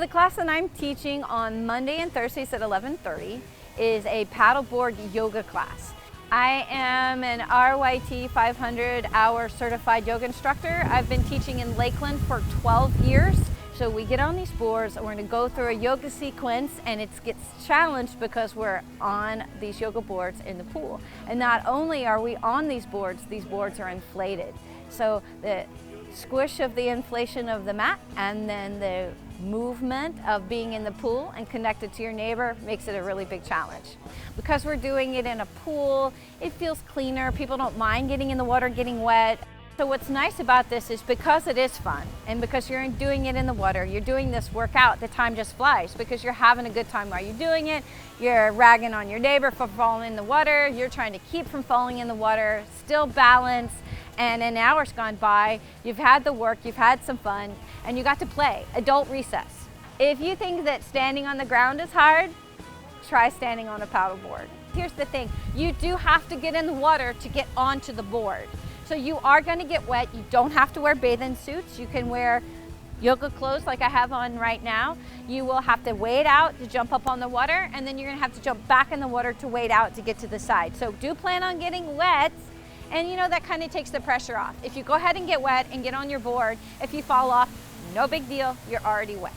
the class that I'm teaching on Monday and Thursdays at 11:30 is a paddleboard yoga class. I am an RYT 500-hour certified yoga instructor. I've been teaching in Lakeland for 12 years. So we get on these boards and we're going to go through a yoga sequence, and it gets challenged because we're on these yoga boards in the pool. And not only are we on these boards are inflated. So the squish of the inflation of the mat and then the movement of being in the pool and connected to your neighbor makes it a really big challenge. Because we're doing it in a pool, it feels cleaner. People don't mind getting in the water, getting wet. So what's nice about this is because it is fun and because you're doing it in the water, you're doing this workout, the time just flies because you're having a good time while you're doing it. You're ragging on your neighbor for falling in the water. You're trying to keep from falling in the water, still balance. And an hour's gone by, you've had the work, you've had some fun, and you got to play, adult recess. If you think that standing on the ground is hard, try standing on a paddleboard. Here's the thing, you do have to get in the water to get onto the board. So you are going to get wet. You don't have to wear bathing suits. You can wear yoga clothes like I have on right now. You will have to wade out to jump up on the water, and then you're going to have to jump back in the water to wade out to get to the side. So do plan on getting wet, and you know that kind of takes the pressure off. If you go ahead and get wet and get on your board, if you fall off, no big deal, you're already wet.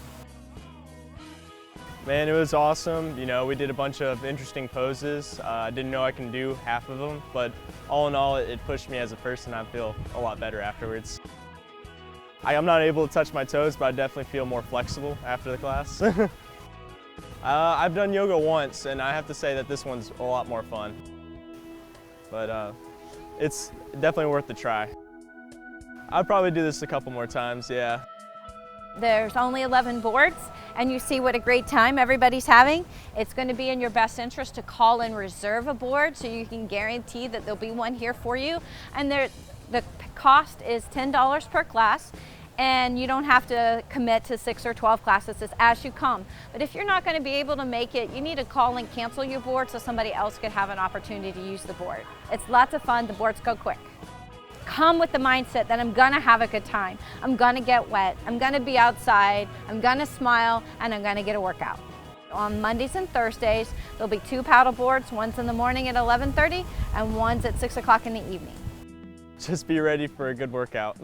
Man, it was awesome. You know, we did a bunch of interesting poses. I didn't know I can do half of them, but all in all, it pushed me as a person. I feel a lot better afterwards. I'm not able to touch my toes, but I definitely feel more flexible after the class. I've done yoga once, and I have to say that this one's a lot more fun. But it's definitely worth the try. I'd probably do this a couple more times, yeah. There's only 11 boards, and you see what a great time everybody's having. It's going to be in your best interest to call and reserve a board so you can guarantee that there'll be one here for you. And the cost is $10 per class, and you don't have to commit to 6 or 12 classes. It's as you come. But if you're not going to be able to make it, you need to call and cancel your board so somebody else could have an opportunity to use the board. It's lots of fun. The boards go quick. Come with the mindset that I'm gonna have a good time. I'm gonna get wet, I'm gonna be outside, I'm gonna smile, and I'm gonna get a workout. On Mondays and Thursdays, there'll be 2 paddle boards, one's in the morning at 11:30 and one's at 6 o'clock in the evening. Just be ready for a good workout.